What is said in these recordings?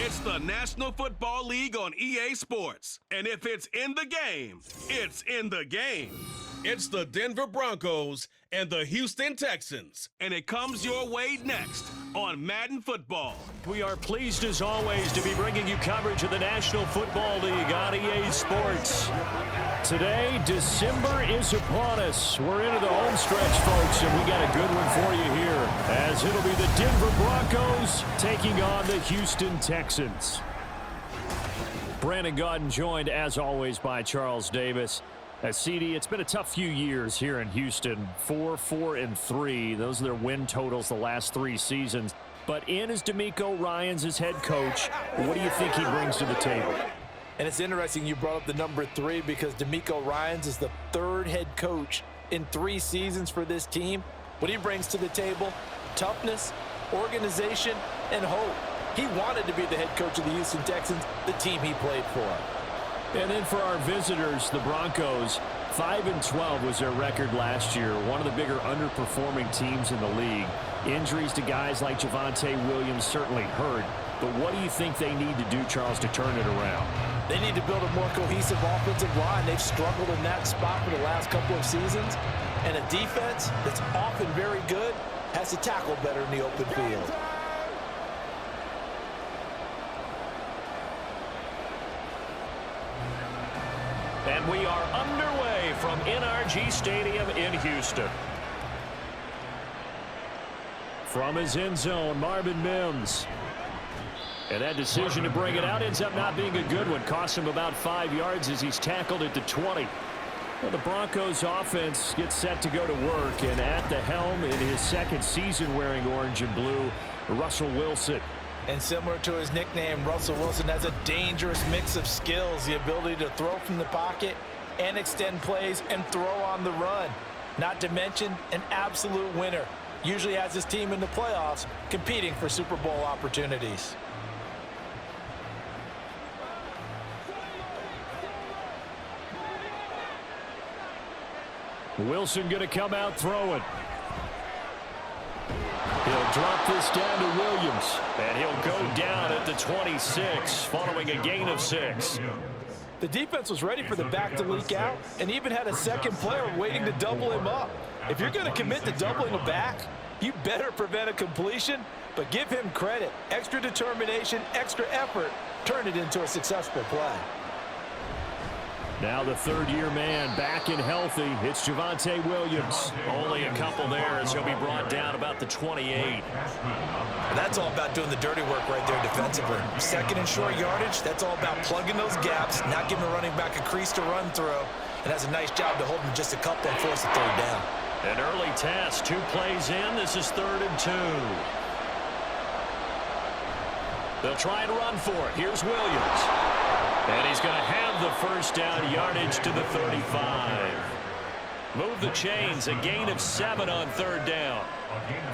It's the National Football League on EA Sports. And if it's in the game, it's in the game. It's the Denver Broncos and the Houston Texans. And it comes your way next on Madden Football. We are pleased as always to be bringing you coverage of the National Football League on EA Sports. Today, December is upon us. We're into the home stretch, folks, and we got a good one for you here, as it'll be the Denver Broncos taking on the Houston Texans. Brandon Gaudin joined, as always, by Charles Davis. CD, it's been a tough few years here in Houston. 4-4-3. Those are their win totals the last 3 seasons. But in is DeMeco Ryans as head coach. What do you think he brings to the table? And it's interesting you brought up the number 3 because DeMeco Ryans is the 3rd head coach in 3 seasons for this team. What he brings to the table: toughness, organization, and hope. He wanted to be the head coach of the Houston Texans, the team he played for. And then for our visitors, the Broncos, 5-12 was their record last year. One of the bigger underperforming teams in the league. Injuries to guys like Javonte Williams certainly hurt. But what do you think they need to do, Charles, to turn it around? They need to build a more cohesive offensive line. They've struggled in that spot for the last couple of seasons. And a defense that's often very good has to tackle better in the open field. And we are underway from NRG Stadium in Houston. From his end zone, Marvin Mims. And that decision to bring it out ends up not being a good one. Cost him about 5 yards as he's tackled at the 20. Well, the Broncos offense gets set to go to work. And at the helm in his 2nd season wearing orange and blue, Russell Wilson. And similar to his nickname, Russell Wilson has a dangerous mix of skills. The ability to throw from the pocket and extend plays and throw on the run. Not to mention an absolute winner. Usually has his team in the playoffs competing for Super Bowl opportunities. Wilson going to come out throwing. He'll drop this down to Williams, and he'll go down at the 26, following a gain of 6. The defense was ready for the back to leak out and even had a second player waiting to double him up. If you're going to commit to doubling a back, you better prevent a completion, but give him credit. Extra determination, extra effort, turn it into a successful play. Now the 3rd-year man back and healthy. It's Javonte Williams. Only a couple there as he'll be brought down about the 28. That's all about doing the dirty work right there defensively. 2nd and short yardage, that's all about plugging those gaps, not giving a running back a crease to run through, and has a nice job to hold him just a couple and force a 3rd down. An early test, 2 plays in. This is 3rd and 2. They'll try and run for it. Here's Williams. And he's going to have the 1st down, yardage to the 35. Move the chains, a gain of 7 on 3rd down.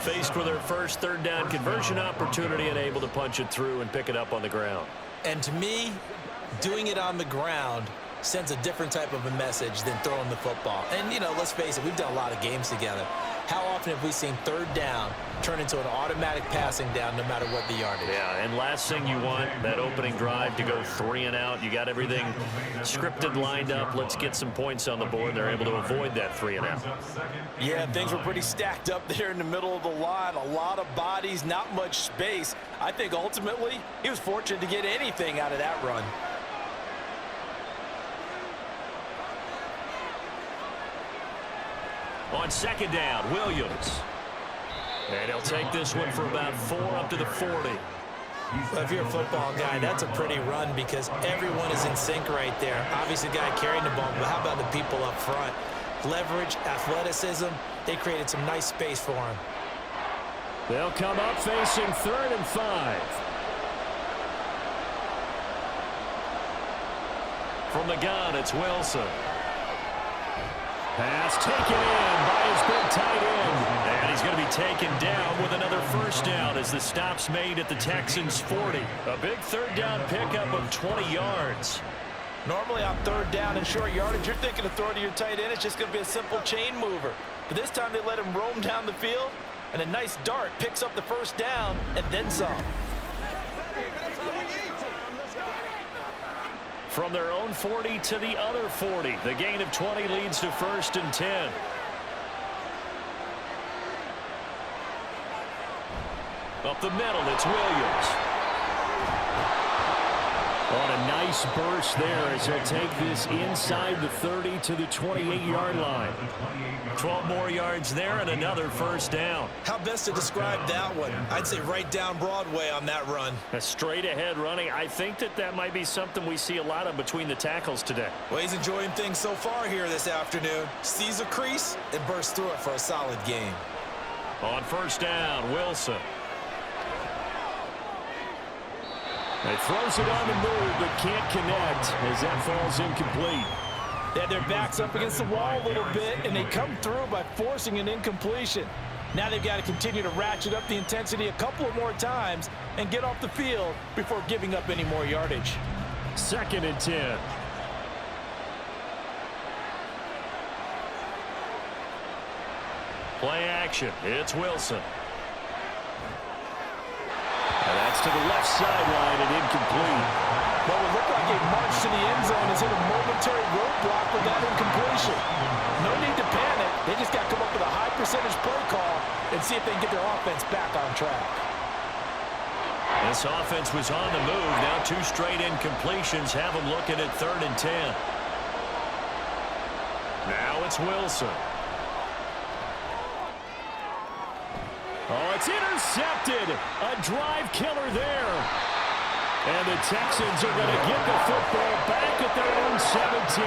Faced with their first 3rd down conversion opportunity and able to punch it through and pick it up on the ground. And to me, doing it on the ground sends a different type of a message than throwing the football. And, you know, let's face it, we've done a lot of games together. How often have we seen 3rd down turn into an automatic passing down no matter what the yardage? Yeah, and last thing you want, that opening drive to go 3 and out. You got everything scripted, lined up. Let's get some points on the board. They're able to avoid that 3 and out. Yeah, things were pretty stacked up there in the middle of the line. A lot of bodies, not much space. I think ultimately he was fortunate to get anything out of that run. On 2nd down, Williams. And he'll take this one for about 4 up to the 40. Well, if you're a football guy, that's a pretty run because everyone is in sync right there. Obviously, the guy carrying the ball, but how about the people up front? Leverage, athleticism, they created some nice space for him. They'll come up facing 3rd and 5. From the gun, it's Wilson. Pass taken in by his big tight end. And he's going to be taken down with another 1st down as the stop's made at the Texans' 40. A big 3rd down pickup of 20 yards. Normally on 3rd down and short yardage, you're thinking of throwing to your tight end. It's just going to be a simple chain mover. But this time they let him roam down the field, and a nice dart picks up the 1st down and then some. From their own 40 to the other 40. The gain of 20 leads to 1st and 10. Up the middle, it's Williams. On a nice burst there as he'll take this inside the 30 to the 28-yard line. 12 more yards there and another 1st down. How best to describe that one? I'd say right down Broadway on that run. A straight-ahead running. I think that might be something we see a lot of between the tackles today. Well, he's enjoying things so far here this afternoon. Sees a crease and bursts through it for a solid gain. On 1st down, Wilson. He throws it on the move, but can't connect as that falls incomplete. They had their backs up against the wall a little bit, and they come through by forcing an incompletion. Now they've got to continue to ratchet up the intensity a couple of more times and get off the field before giving up any more yardage. 2nd and 10. Play action. It's Wilson. And that's to the left sideline and incomplete. What would look like a march to the end zone is hit a momentary roadblock with that incompletion. No need to panic. They just got to come up with a high percentage play call and see if they can get their offense back on track. This offense was on the move. Now 2 straight incompletions have them looking at 3rd and 10. Now it's Wilson. Oh, it's intercepted. A drive killer there. And the Texans are going to get the football back at their own 17.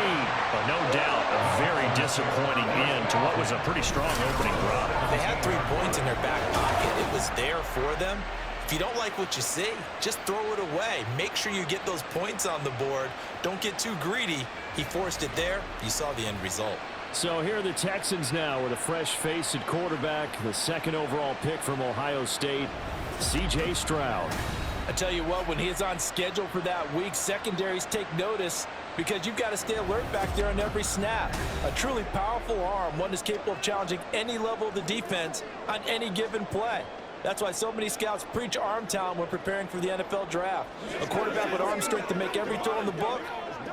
But no doubt, a very disappointing end to what was a pretty strong opening drive. They had 3 points in their back pocket. It was there for them. If you don't like what you see, just throw it away. Make sure you get those points on the board. Don't get too greedy. He forced it there. You saw the end result. So here are the Texans now with a fresh face at quarterback, the 2nd overall pick from Ohio State, C.J. Stroud. I tell you what, when he is on schedule for that week, secondaries take notice because you've got to stay alert back there on every snap. A truly powerful arm, one is capable of challenging any level of the defense on any given play. That's why so many scouts preach arm talent when preparing for the NFL draft. A quarterback with arm strength to make every throw in the book,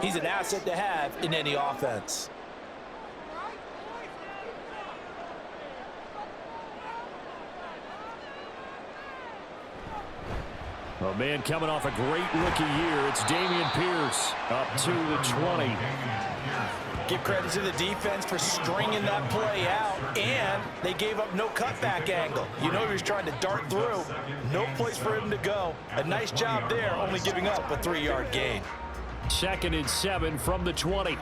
he's an asset to have in any offense. Oh, man, coming off a great rookie year, it's Dameon Pierce up to the 20. Give credit to the defense for stringing that play out, and they gave up no cutback angle. You know he was trying to dart through. No place for him to go. A nice job there, only giving up a 3-yard gain. 2nd and 7 from the 20.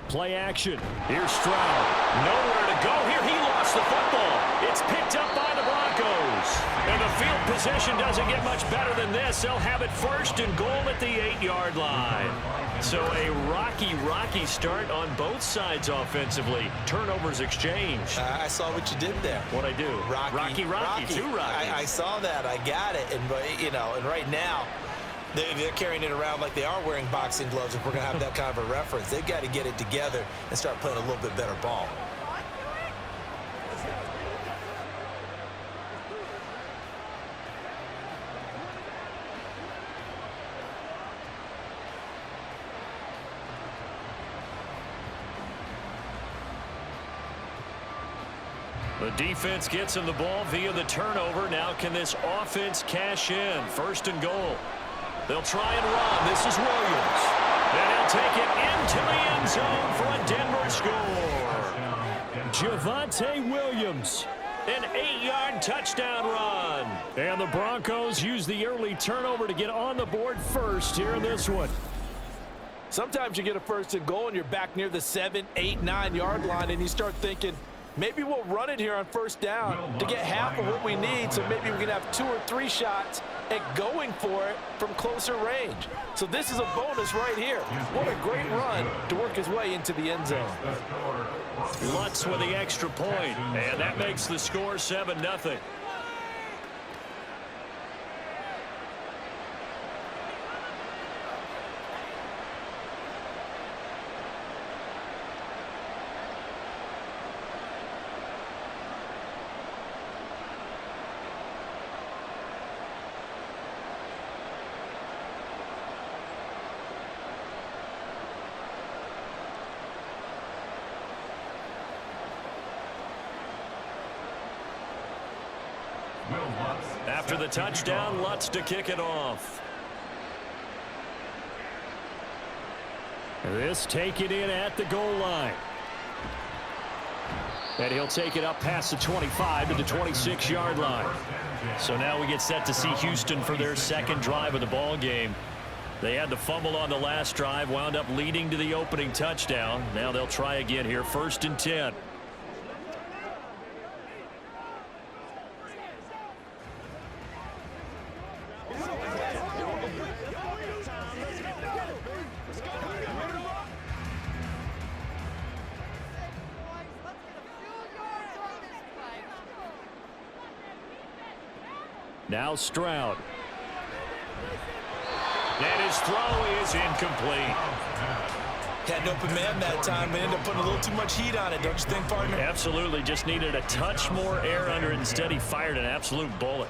Play action. Here's Stroud. Nowhere to go here. He lost the football. It's picked up by the Broncos. And the field position doesn't get much better than this. They'll have it 1st and goal at the 8-yard line. So a rocky start on both sides offensively. Turnovers exchanged. I saw what you did there. What'd I do? Rocky. 2 Rockies. I saw that. I got it. And, and right now, they're carrying it around like they are wearing boxing gloves if we're going to have that kind of a reference. They've got to get it together and start playing a little bit better ball. The defense gets him the ball via the turnover. Now can this offense cash in? 1st and goal. They'll try and run. This is Williams. And he'll take it into the end zone for a Denver score. Javonte Williams. An 8-yard touchdown run. And the Broncos use the early turnover to get on the board first here in this one. Sometimes you get a 1st and goal and you're back near the 7, 8, 9-yard line and you start thinking, maybe we'll run it here on 1st down to get half of what we need, so maybe we can have 2 or 3 shots at going for it from closer range. So this is a bonus right here. What a great run to work his way into the end zone. Lutz with the extra point, and that makes the score 7-0. after the touchdown. Lutz to kick it off. This taken in at the goal line. And he'll take it up past the 25 to the 26-yard line. So now we get set to see Houston for their second drive of the ball game. They had the fumble on the last drive, wound up leading to the opening touchdown. Now they'll try again here, 1st and 10. Now Stroud. And his throw is incomplete. Had an open man that time, but ended up putting a little too much heat on it, don't you think, partner? Absolutely. Just needed a touch more air under it. Instead, he fired an absolute bullet.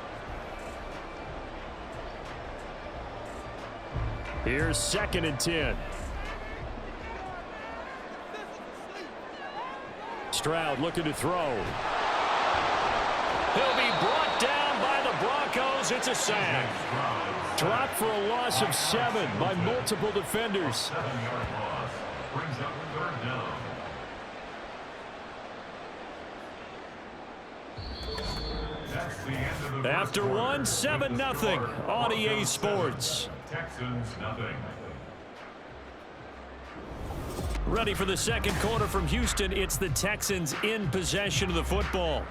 Here's 2nd and 10. Stroud looking to throw. He'll be brought down by the Broncos. It's a sack. Dropped for a loss of 7 by multiple defenders. After one, 7-0 on EA Sports. Texans nothing. Ready for the second quarter from Houston. It's the Texans in possession of the football.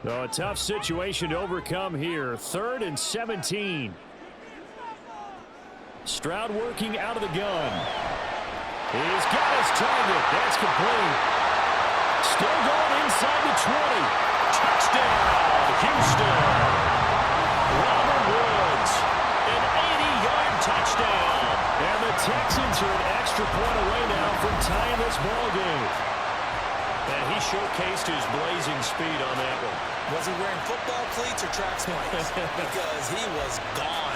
So a tough situation to overcome here. 3rd and 17. Stroud working out of the gun. He's got his target. That's complete. Still going inside the 20. Touchdown, Houston. Robert Woods, an 80-yard touchdown. And the Texans are an extra point away now from tying this ball game. And he showcased his blazing speed on that one. Was he wearing football cleats or track spikes? Because he was gone.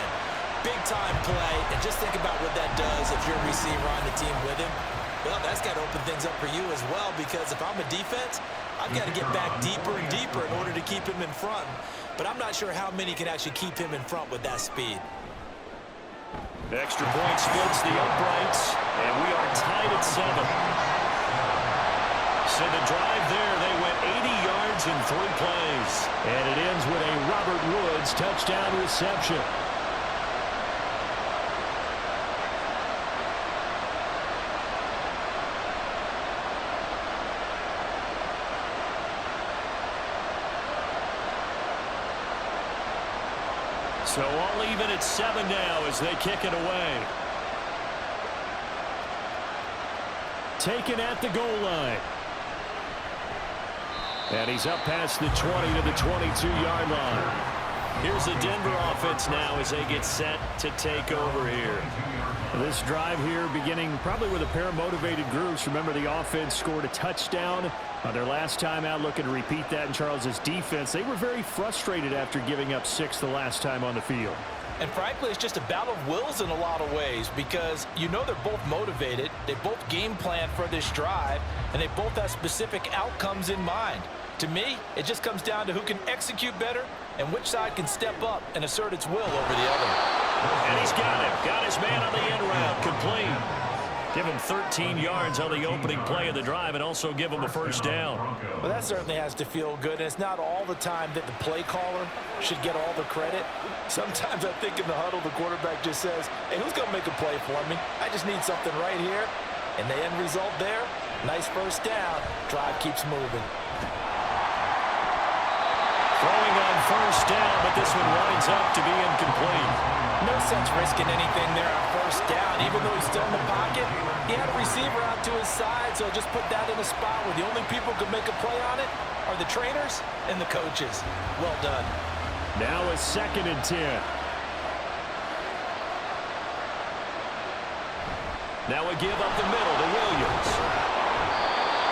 Big-time play, and just think about what that does if you're a receiver on the team with him. Well, that's got to open things up for you as well, because if I'm a defense, I've got to get back deeper and deeper in order to keep him in front. But I'm not sure how many can actually keep him in front with that speed. Extra point splits the uprights, and we are tied at 7. So the drive there, they went 80 yards in 3 plays. And it ends with a Robert Woods touchdown reception. So all even at 7 now as they kick it away. Taken at the goal line. And he's up past the 20 to the 22-yard line. Here's the Denver offense now as they get set to take over here. This drive here beginning probably with a pair of motivated groups. Remember, the offense scored a touchdown their last time out, looking to repeat that in Charles's defense. They were very frustrated after giving up 6 the last time on the field. And frankly, it's just a battle of wills in a lot of ways, because you know they're both motivated, they both game plan for this drive, and they both have specific outcomes in mind. To me, it just comes down to who can execute better and which side can step up and assert its will over the other. And he's got it. Got his man on the end route. Complete. Give him 13 yards on the opening play of the drive and also give him a first down. Well, that certainly has to feel good. And it's not all the time that the play caller should get all the credit. Sometimes I think in the huddle, the quarterback just says, hey, who's going to make a play for me? I just need something right here. And the end result there, nice first down. Drive keeps moving. Throwing on first down, but this one winds up to be incomplete. No sense risking anything there on first down. Even though he's still in the pocket, he had a receiver out to his side, so just put that in a spot where the only people who can make a play on it are the trainers and the coaches. Well done. Now a 2nd and 10. Now a give up the middle to Williams.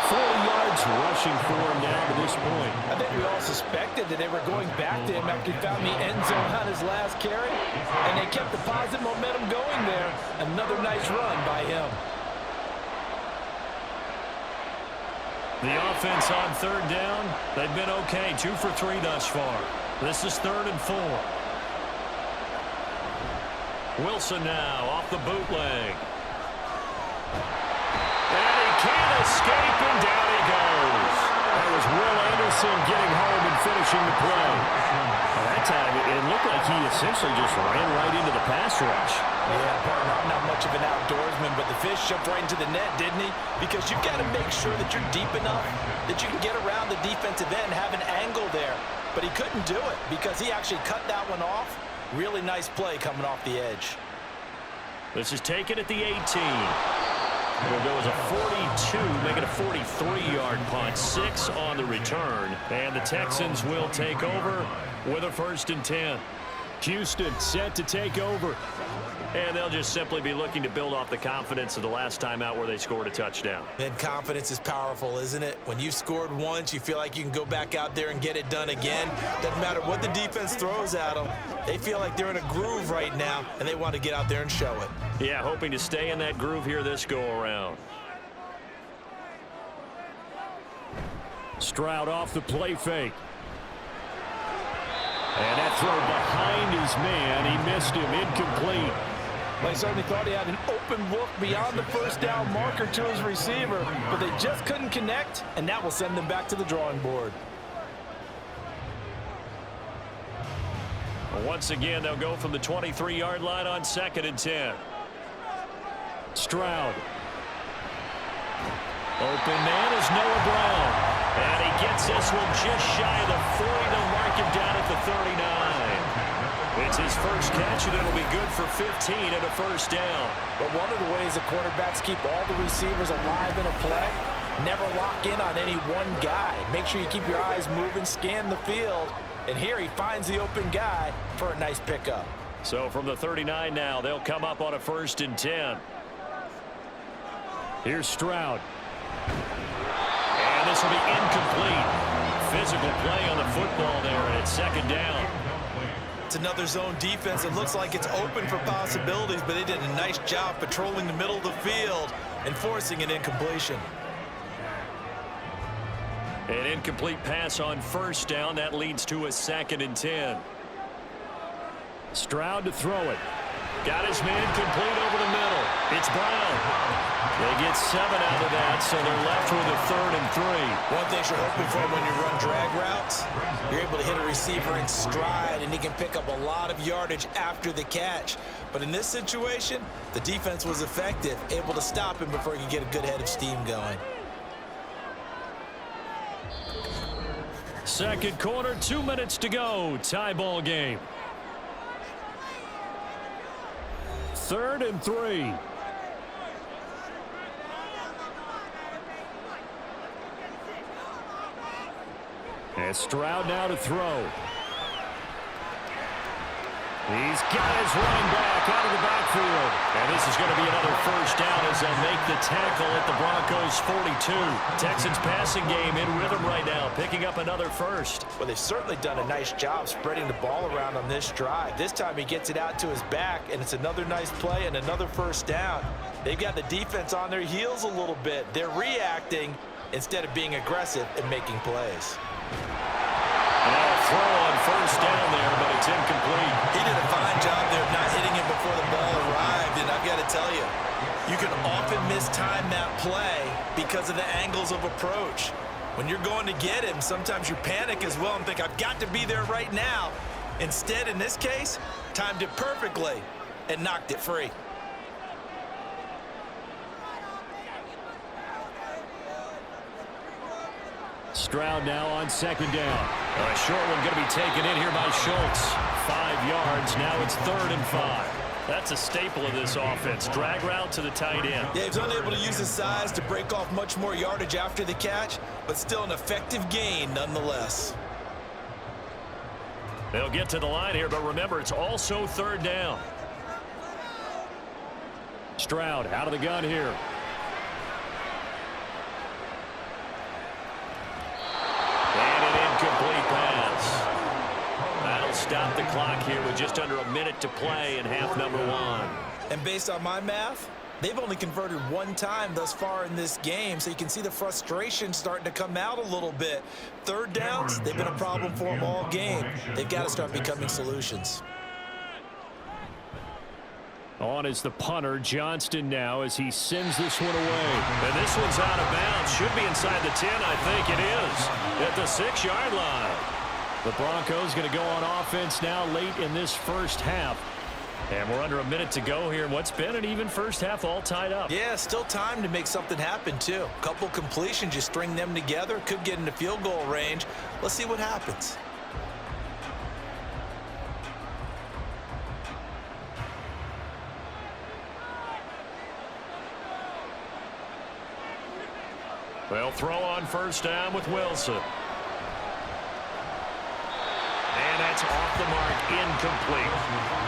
40 yards rushing for him now to this point. I think we all suspected that they were going back to him after he found the end zone on his last carry, and they kept the positive momentum going there. Another nice run by him. The offense on 3rd down, they've been okay. 2 for 3 thus far. This is 3rd and 4. Wilson now off the bootleg. And he can't escape, and down he goes. That was Will Anderson getting home and finishing the play. Well, that time, it looked like he essentially just ran right into the pass rush. Yeah, partner, I'm not much of an outdoorsman, but the fish jumped right into the net, didn't he? Because you've got to make sure that you're deep enough that you can get around the defensive end and have an angle there. But he couldn't do it because he actually cut that one off. Really nice play coming off the edge. This is taken at the 18. It'll go as a 42, make it a 43-yard punt. 6 on the return. And the Texans will take over with a 1st and 10. Houston set to take over. And they'll just simply be looking to build off the confidence of the last time out where they scored a touchdown. And confidence is powerful, isn't it? When you scored once, you feel like you can go back out there and get it done again. Doesn't matter what the defense throws at them. They feel like they're in a groove right now, and they want to get out there and show it. Yeah, hoping to stay in that groove here this go-around. Stroud off the play fake. And that throw behind his man. He missed him, incomplete. Well, he certainly thought he had an open look beyond the first down marker to his receiver, but they just couldn't connect, and that will send them back to the drawing board. Once again, they'll go from the 23-yard line on 2nd and 10. Stroud. Open man is Noah Brown. And he gets this one just shy of the 40. They'll mark him down at the 39. It's his first catch, and it'll be good for 15 and a 1st down. But one of the ways the quarterbacks keep all the receivers alive in a play, never lock in on any one guy. Make sure you keep your eyes moving, scan the field. And here he finds the open guy for a nice pickup. So from the 39 now, they'll come up on a 1st and 10. Here's Stroud. And this will be incomplete. Physical play on the football there, and it's 2nd down. It's another zone defense. It looks like it's open for possibilities, but they did a nice job patrolling the middle of the field and forcing an incompletion. An incomplete pass on 1st down. That leads to a 2nd and 10. Stroud to throw it. Got his man complete over the middle. It's Brown. They get 7 out of that, so they're left with a 3rd and 3. One thing you're hoping for when you run drag routes, you're able to hit a receiver in stride, and he can pick up a lot of yardage after the catch. But in this situation, the defense was effective, able to stop him before he could get a good head of steam going. 2nd quarter, 2 minutes to go. Tie ball game. 3rd and 3. And Stroud now to throw. He's got his running back out of the backfield. And this is going to be another 1st down as they'll make the tackle at the Broncos' 42. Texans passing game in rhythm right now, picking up another 1st. Well, they've certainly done a nice job spreading the ball around on this drive. This time he gets it out to his back, and it's another nice play and another 1st down. They've got the defense on their heels a little bit. They're reacting instead of being aggressive and making plays. Now a throw on 1st down there, but it's incomplete. He did a fine job there of not hitting him before the ball arrived, and I've got to tell you, you can often mistime that play because of the angles of approach. When you're going to get him, sometimes you panic as well and think, I've got to be there right now. Instead, in this case, timed it perfectly and knocked it free. Stroud now on 2nd down. A short one going to be taken in here by Schultz. 5 yards. Now it's 3rd and 5. That's a staple of this offense. Drag route to the tight end. Yeah, he's unable to use his size to break off much more yardage after the catch, but still an effective gain nonetheless. They'll get to the line here, but remember, it's also 3rd down. Stroud out of the gun here. Incomplete pass. That'll stop the clock here with just under a minute to play in half number 1. And based on my math, they've only converted 1 time thus far in this game, so you can see the frustration starting to come out a little bit. 3rd downs, they've been a problem for them all game. They've got to start becoming solutions. On is the punter, Johnston now, as he sends this one away. And this one's out of bounds. Should be inside the 10, I think it is. At the 6-yard line. The Broncos going to go on offense now late in this first half. And we're under a minute to go here in what's been an even first half, all tied up. Yeah, still time to make something happen, too. A couple completions, you string them together, could get into field goal range. Let's see what happens. They'll throw on first down with Wilson. And that's off the mark, incomplete.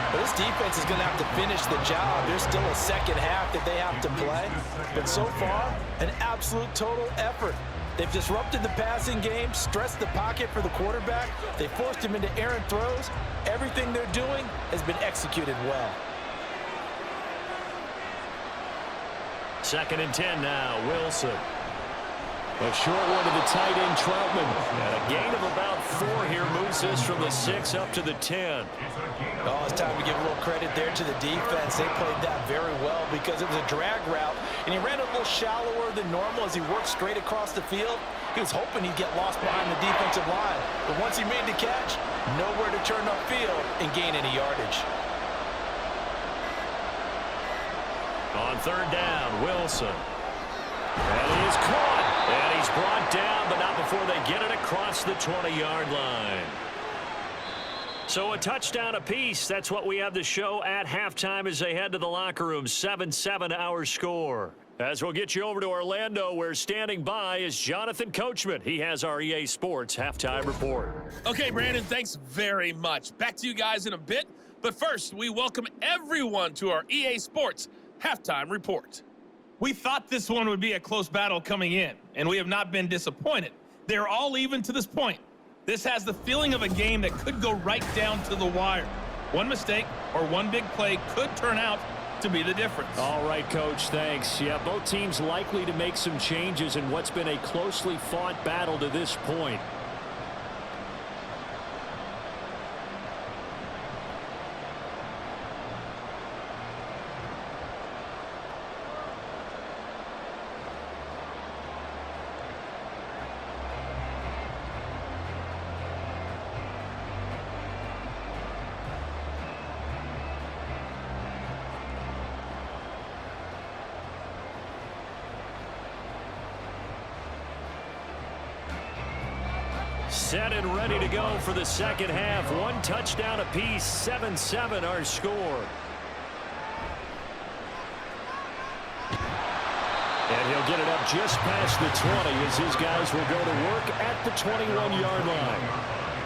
Well, this defense is going to have to finish the job. There's still a second half that they have to play. But so far, an absolute total effort. They've disrupted the passing game, stressed the pocket for the quarterback. They forced him into errant throws. Everything they're doing has been executed well. 2nd and 10 now, Wilson. A short one to the tight end, Troutman. And a gain of about 4 here moves this from the 6 up to the 10. Oh, it's time to give a little credit there to the defense. They played that very well because it was a drag route, and he ran a little shallower than normal as he worked straight across the field. He was hoping he'd get lost behind the defensive line, but once he made the catch, nowhere to turn upfield and gain any yardage. On 3rd down, Wilson. And he is caught. And he's brought down, but not before they get it across the 20-yard line. So a touchdown apiece. That's what we have to show at halftime as they head to the locker room. 7-7 our score. As we'll get you over to Orlando, where standing by is Jonathan Coachman. He has our EA Sports halftime report. Okay, Brandon, thanks very much. Back to you guys in a bit. But first, we welcome everyone to our EA Sports halftime report. We thought this one would be a close battle coming in, and we have not been disappointed. They're all even to this point. This has the feeling of a game that could go right down to the wire. One mistake or one big play could turn out to be the difference. All right, Coach, thanks. Yeah, both teams likely to make some changes in what's been a closely fought battle to this point. Set and ready to go for the second half. One touchdown apiece, 7-7 our score. And he'll get it up just past the 20 as his guys will go to work at the 21-yard line.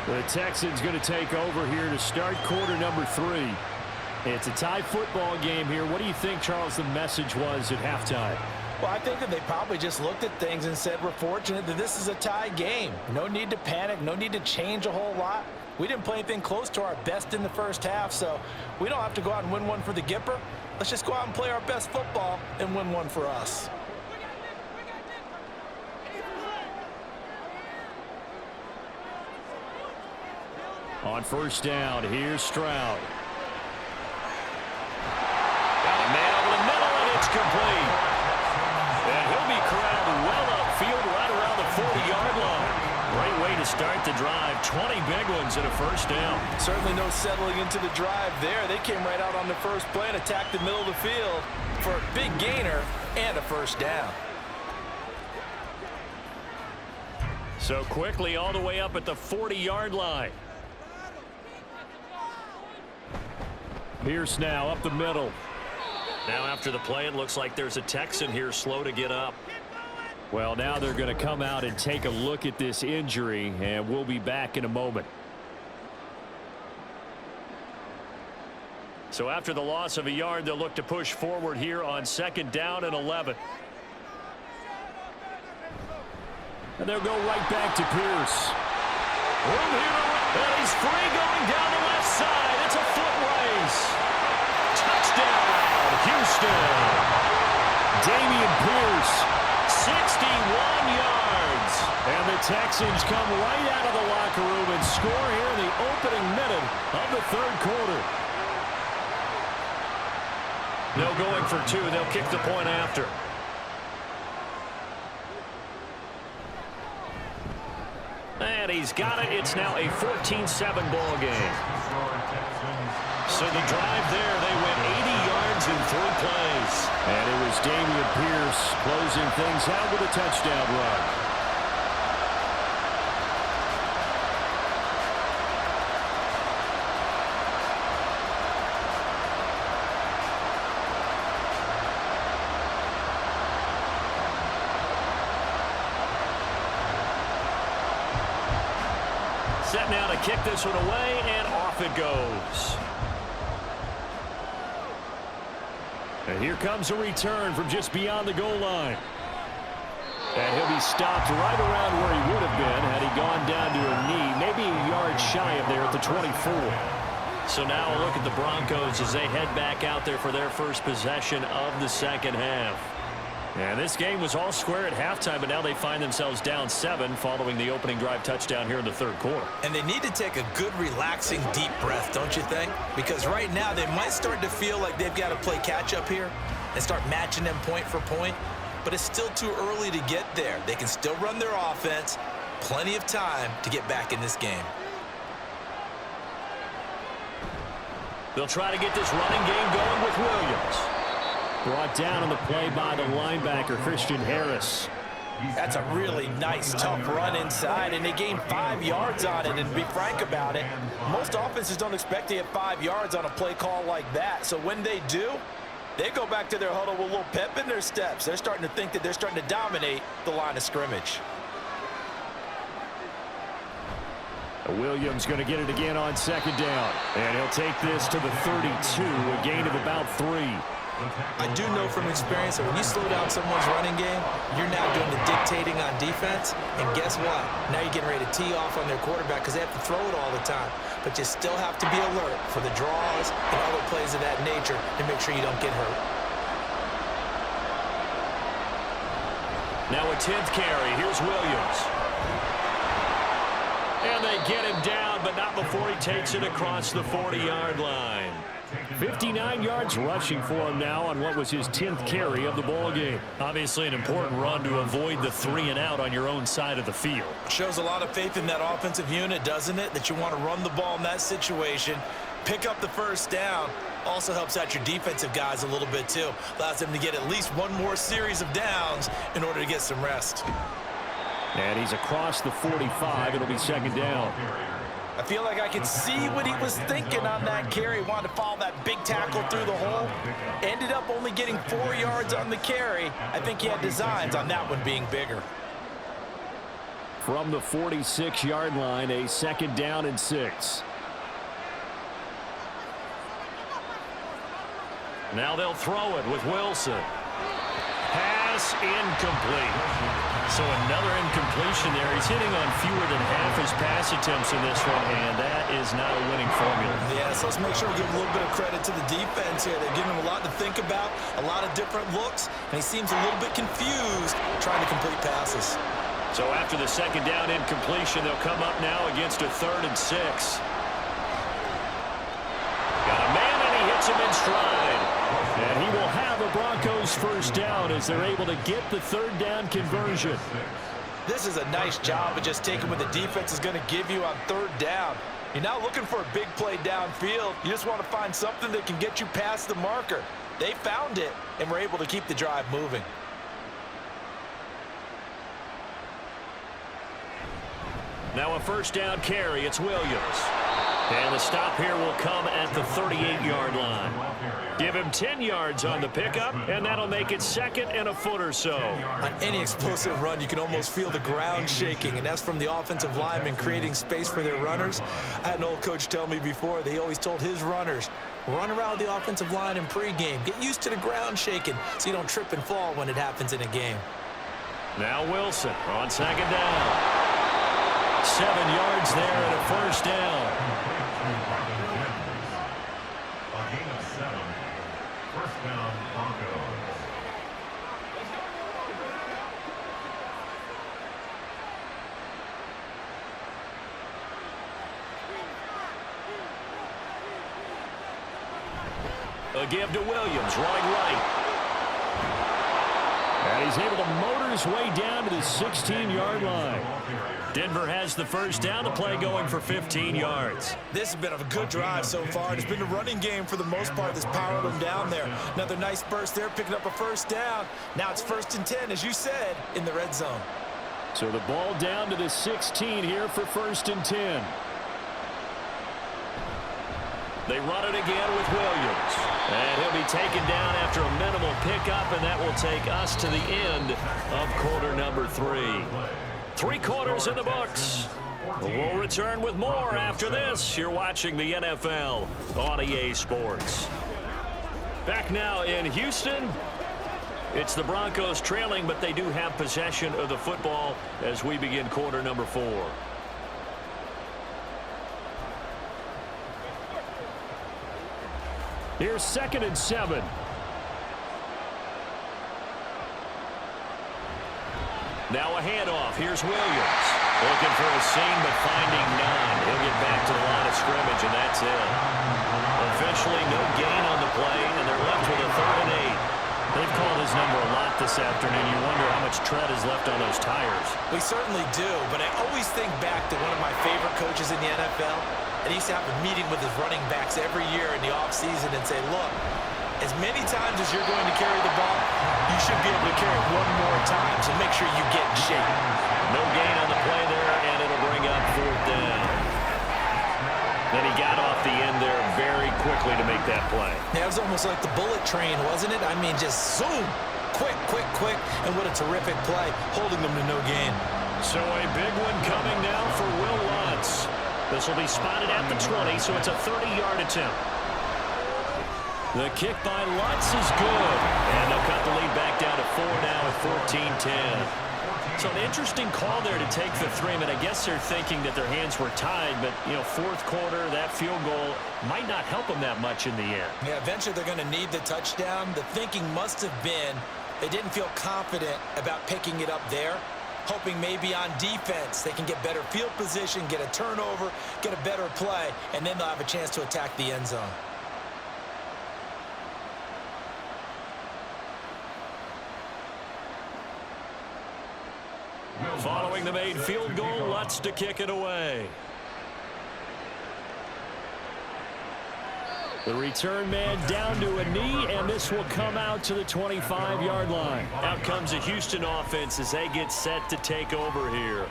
The Texans going to take over here to start quarter number 3. It's a tie football game here. What do you think, Charles, the message was at halftime? Well, I think that they probably just looked at things and said, we're fortunate that this is a tie game. No need to panic, no need to change a whole lot. We didn't play anything close to our best in the first half, so we don't have to go out and win one for the Gipper. Let's just go out and play our best football and win one for us. On first down, here's Stroud. Got a man over the middle, and it's complete. And he'll be corralled well upfield right around the 40-yard line. Great way to start the drive. 20 big ones and a first down. Certainly no settling into the drive there. They came right out on the first play and attacked the middle of the field for a big gainer and a first down. So quickly all the way up at the 40-yard line. Pierce now up the middle. Now after the play, it looks like there's a Texan here slow to get up. Well, now they're going to come out and take a look at this injury, and we'll be back in a moment. So after the loss of a yard, they'll look to push forward here on 2nd down and 11. And they'll go right back to Pierce. Room here, and he's free going down the left side. It's a foot race. Touchdown, Houston. Damian Pierce, 61 yards. And the Texans come right out of the locker room and score here in the opening minute of the third quarter. No going for two. They'll kick the point after. And he's got it. It's now a 14-7 ball game. So the drive there, they went 80 yards in 3 plays. And it was Dameon Pierce closing things out with a touchdown run. Set now to kick this one away, and off it goes. And here comes a return from just beyond the goal line. And he'll be stopped right around where he would have been had he gone down to a knee, maybe a yard shy of there at the 24. So now a look at the Broncos as they head back out there for their first possession of the second half. And this game was all square at halftime, but now they find themselves down 7 following the opening drive touchdown here in the third quarter. And they need to take a good, relaxing, deep breath, don't you think? Because right now they might start to feel like they've got to play catch-up here and start matching them point for point. But it's still too early to get there. They can still run their offense. Plenty of time to get back in this game. They'll try to get this running game going with Williams. Brought down on the play by the linebacker, Christian Harris. That's a really nice, tough run inside, and they gained 5 yards on it. And to be frank about it, most offenses don't expect to get 5 yards on a play call like that. So when they do, they go back to their huddle with a little pep in their steps. They're starting to think that they're starting to dominate the line of scrimmage. Williams going to get it again on second down. And he'll take this to the 32, a gain of about 3. I do know from experience that when you slow down someone's running game, you're now doing the dictating on defense. And guess what? Now you're getting ready to tee off on their quarterback because they have to throw it all the time. But you still have to be alert for the draws and other plays of that nature to make sure you don't get hurt. Now a 10th carry. Here's Williams. And they get him down, but not before he takes it across the 40-yard line. 59 yards rushing for him now on what was his 10th carry of the ball game. Obviously an important run to avoid the 3 and out on your own side of the field. Shows a lot of faith in that offensive unit, doesn't it? That you want to run the ball in that situation, pick up the first down. Also helps out your defensive guys a little bit too. Allows them to get at least one more series of downs in order to get some rest. And he's across the 45. It'll be second down. I feel like I can see what he was thinking on that carry. Wanted to follow that big tackle through the hole. Ended up only getting 4 yards on the carry. I think he had designs on that one being bigger. From the 46-yard line, a second down and 6. Now they'll throw it with Wilson. Pass incomplete. So another incompletion there. He's hitting on fewer than half his pass attempts in this one, and that is not a winning formula. Yeah, so let's make sure we give a little bit of credit to the defense here. They're giving him a lot to think about, a lot of different looks, and he seems a little bit confused trying to complete passes. So after the second down incompletion, they'll come up now against a 3rd and 6. Got a man, and he hits him in stride. And he will have a Broncos first down as they're able to get the 3rd down conversion. This is a nice job of just taking what the defense is going to give you on 3rd down. You're not looking for a big play downfield. You just want to find something that can get you past the marker. They found it and were able to keep the drive moving. Now a first down carry. It's Williams. And the stop here will come at the 38-yard line. Give him 10 yards on the pickup, and that'll make it 2nd and a foot or so. On any explosive run, you can almost feel the ground shaking, and that's from the offensive linemen creating space for their runners. I had an old coach tell me before, they always told his runners, run around the offensive line in pregame. Get used to the ground shaking so you don't trip and fall when it happens in a game. Now Wilson on second down. 7 yards there and a first down. give to Williams, running right. And he's able to motor his way down to the 16-yard line. Denver has the first down. The play going for 15 yards. This has been a good drive so far. It's been a running game for the most part that's powered them down there. Another nice burst there, picking up a first down. Now it's 1st and 10, as you said, in the red zone. So the ball down to the 16 here for 1st and 10. They run it again with Williams. And he'll be taken down after a minimal pickup, and that will take us to the end of quarter number 3. 3 quarters in the books. We'll return with more after this. You're watching the NFL on EA Sports. Back now in Houston. It's the Broncos trailing, but they do have possession of the football as we begin quarter number 4. Here's 2nd and 7. Now a handoff. Here's Williams. Looking for a seam, but finding none. He'll get back to the line of scrimmage, and that's it. Officially no gain on the play, and they're left with a 3rd and 8. They've called his number a lot this afternoon. You wonder how much tread is left on those tires. We certainly do, but I always think back to one of my favorite coaches in the NFL. And he used to have a meeting with his running backs every year in the offseason and say, look, as many times as you're going to carry the ball, you should be able to carry it one more time, so make sure you get in shape. No gain on the play there, and it'll bring up 4th down. Then he got off the end there very quickly to make that play. Yeah, it was almost like the bullet train, wasn't it? I mean, just zoom, quick, and what a terrific play, holding them to no gain. So a big one coming now for Will Lutz. This will be spotted at the 20, so it's a 30-yard attempt. The kick by Lutz is good. And they'll cut the lead back down to 4 now at 14-10. So an interesting call there to take the 3. I mean, I guess they're thinking that their hands were tied, but, you know, 4th quarter, that field goal might not help them that much in the end. Yeah, eventually they're going to need the touchdown. The thinking must have been they didn't feel confident about picking it up there, hoping maybe on defense they can get better field position, get a turnover, get a better play, and then they'll have a chance to attack the end zone. Following the made field goal, Lutz to kick it away. The return man down to a knee, and this will come out to the 25-yard line. Out comes the Houston offense as they get set to take over here.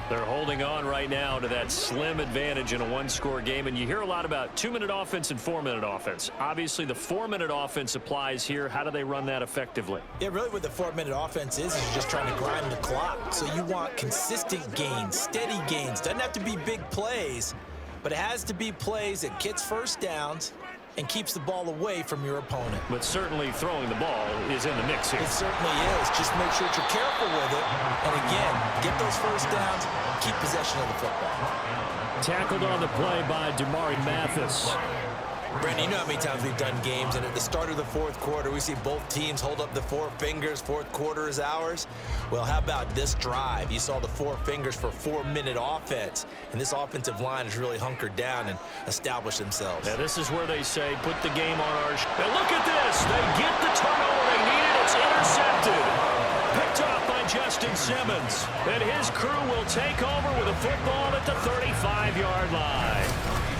They're holding on right now to that slim advantage in a one-score game, and you hear a lot about 2-minute offense and 4-minute offense. Obviously, the 4-minute offense applies here. How do they run that effectively? Yeah, really what the 4-minute offense is you're just trying to grind the clock. So you want consistent gains, steady gains. Doesn't have to be big plays, but it has to be plays that gets first downs and keeps the ball away from your opponent. But certainly throwing the ball is in the mix here. It certainly is. Just make sure that you're careful with it. And again, get those first downs, keep possession of the football. Tackled on the play by Damari Mathis. Brandon, you know how many times we've done games, and at the start of the 4th quarter, we see both teams hold up the 4 fingers, 4th quarter is ours. Well, how about this drive? You saw the 4 fingers for 4-minute offense, and this offensive line has really hunkered down and established themselves. Yeah, this is where they say, put the game on our... Now look at this! They get the turnover they needed. It's intercepted. Picked up by Justin Simmons. And his crew will take over with a football at the 35-yard line.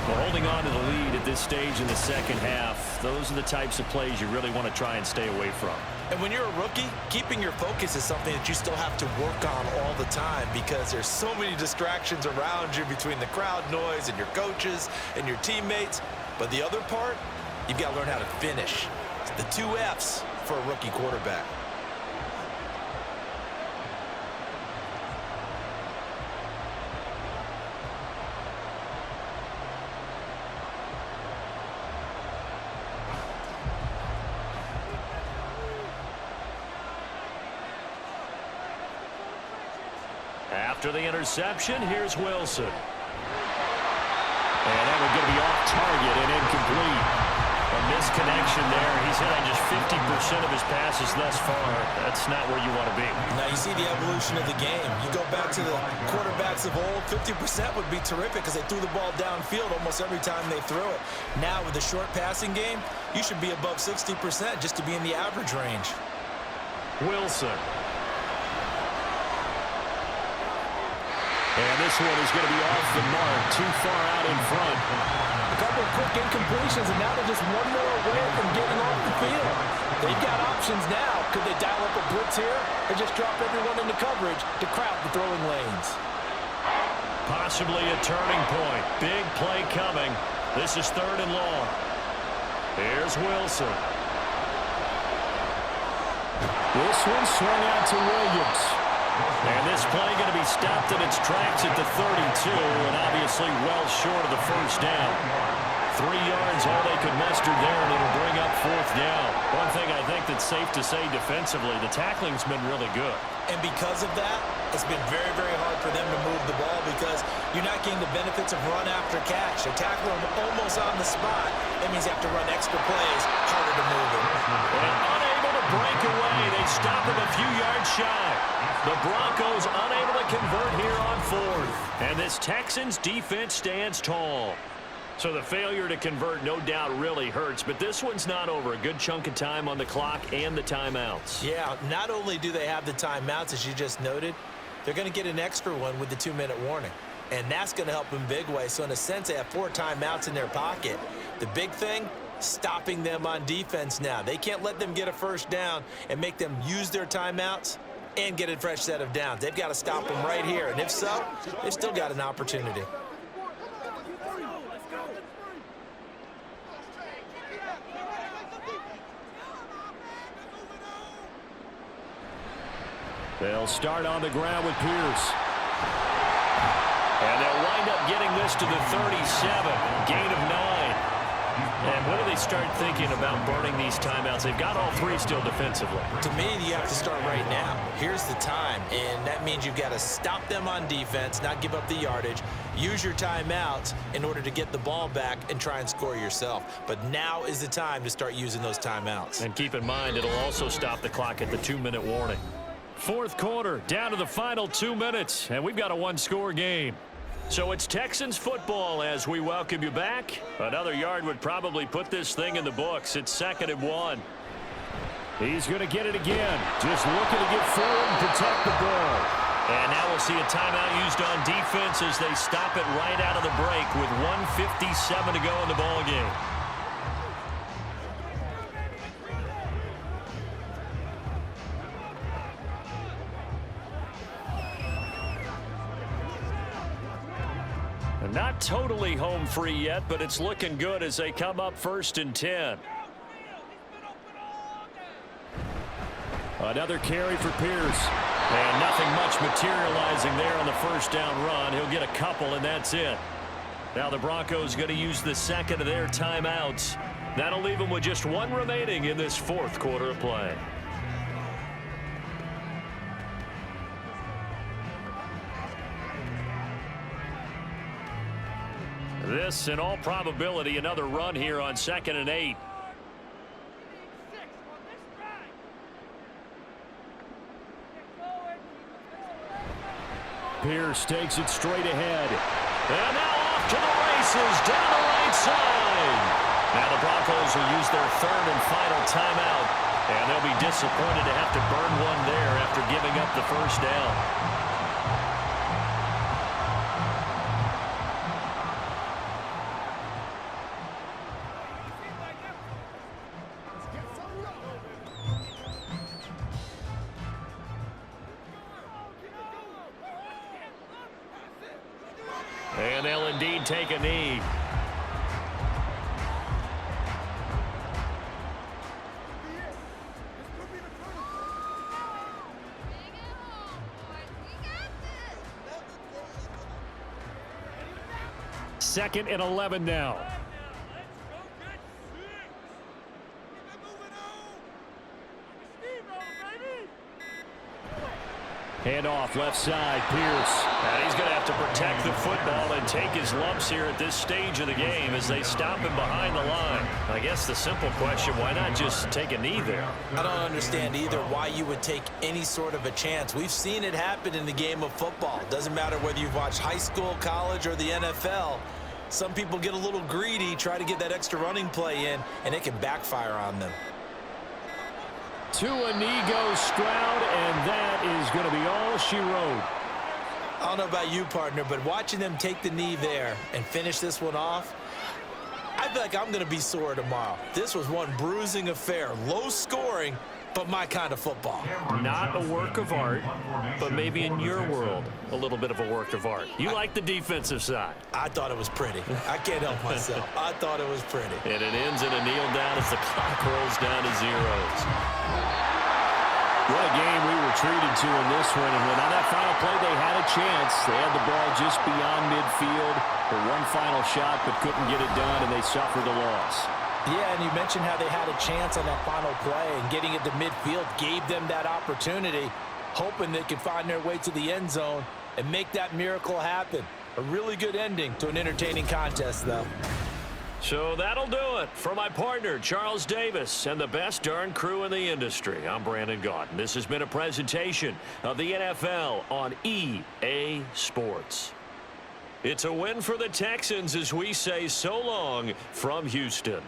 Well, holding on to the lead at this stage in the second half, those are the types of plays you really want to try and stay away from. And when you're a rookie, keeping your focus is something that you still have to work on all the time because there's so many distractions around you between the crowd noise and your coaches and your teammates. But the other part, you've got to learn how to finish. It's the 2 F's for a rookie quarterback. After the interception, here's Wilson. And that will going to be off target and incomplete. A misconnection there. He's hit on just 50% of his passes thus far. That's not where you want to be. Now you see the evolution of the game. You go back to the quarterbacks of old, 50% would be terrific because they threw the ball downfield almost every time they threw it. Now with the short passing game, you should be above 60% just to be in the average range. Wilson. And this one is going to be off the mark, too far out in front. A couple of quick incompletions, and now they're just one more away from getting off the field. They've got options now. Could they dial up a blitz here or just drop everyone into coverage to crowd the throwing lanes? Possibly a turning point. Big play coming. This is 3rd and long. Here's Wilson. This one swung out to Williams. And this play going to be stopped in its tracks at the 32, and obviously well short of the first down. 3 yards, all they could muster there, and it'll bring up 4th down. One thing I think that's safe to say defensively, the tackling's been really good. And because of that, it's been very, very hard for them to move the ball because you're not getting the benefits of run after catch. They're tackling them almost on the spot. That means you have to run extra plays, harder to move it. And unable to break away, they stop him a few yards shy. The Broncos unable to convert here on 4th. And this Texans defense stands tall. So the failure to convert no doubt really hurts, but this one's not over. A good chunk of time on the clock and the timeouts. Yeah, not only do they have the timeouts, as you just noted, they're going to get an extra one with the 2-minute warning. And that's going to help in big way. So in a sense, they have 4 timeouts in their pocket. The big thing, stopping them on defense now. They can't let them get a first down and make them use their timeouts and get a fresh set of downs. They've got to stop them right here. And if so, they've still got an opportunity. They'll start on the ground with Pierce. And they'll wind up getting this to the 37. Gain of 9. And when do they start thinking about burning these timeouts? They've got all 3 still defensively. To me, you have to start right now. Here's the time, and that means you've got to stop them on defense, not give up the yardage, use your timeouts in order to get the ball back and try and score yourself. But now is the time to start using those timeouts. And keep in mind, it'll also stop the clock at the 2-minute warning. 4th quarter, down to the final 2 minutes, and we've got a 1-score game. So it's Texans football as we welcome you back. Another yard would probably put this thing in the books. It's 2nd and 1. He's going to get it again. Just looking to get forward and protect the ball. And now we'll see a timeout used on defense as they stop it right out of the break with 1:57 to go in the ball game. Not totally home free yet, but it's looking good as they come up 1st and 10. Another carry for Pierce. And nothing much materializing there on the first down run. He'll get a couple, and that's it. Now the Broncos going to use the 2nd of their timeouts. That'll leave them with just 1 remaining in this 4th quarter of play. This, in all probability, another run here on 2nd and 8. Pierce takes it straight ahead. And now off to the races down the right side. Now the Broncos will use their 3rd and final timeout. And they'll be disappointed to have to burn one there after giving up the first down. And they'll indeed take a knee. Second and 11 now. Hand off left side, Pierce. And he's going to have to protect the football and take his lumps here at this stage of the game as they stop him behind the line. I guess the simple question, why not just take a knee there? I don't understand either why you would take any sort of a chance. We've seen it happen in the game of football. Doesn't matter whether you've watched high school, college, or the NFL. Some people get a little greedy, try to get that extra running play in, and it can backfire on them. To a knee goes Stroud, and that is going to be all she wrote. I don't know about you, partner, but watching them take the knee there and finish this one off, I feel like I'm going to be sore tomorrow. This was one bruising affair, low scoring, but my kind of football. Not a work of art, but maybe in your world, a little bit of a work of art. You like the defensive side. I thought it was pretty. I can't help myself. I thought it was pretty. And it ends in a kneel down as the clock rolls down to zeros. What a game we were treated to in this one. And on that final play, they had a chance. They had the ball just beyond midfield for one final shot, but couldn't get it done, and they suffered a loss. Yeah, and you mentioned how they had a chance on that final play, and getting it to midfield gave them that opportunity, hoping they could find their way to the end zone and make that miracle happen. A really good ending to an entertaining contest, though. So that'll do it for my partner, Charles Davis, and the best darn crew in the industry. I'm Brandon Gaudin. This has been a presentation of the NFL on EA Sports. It's a win for the Texans as we say so long from Houston.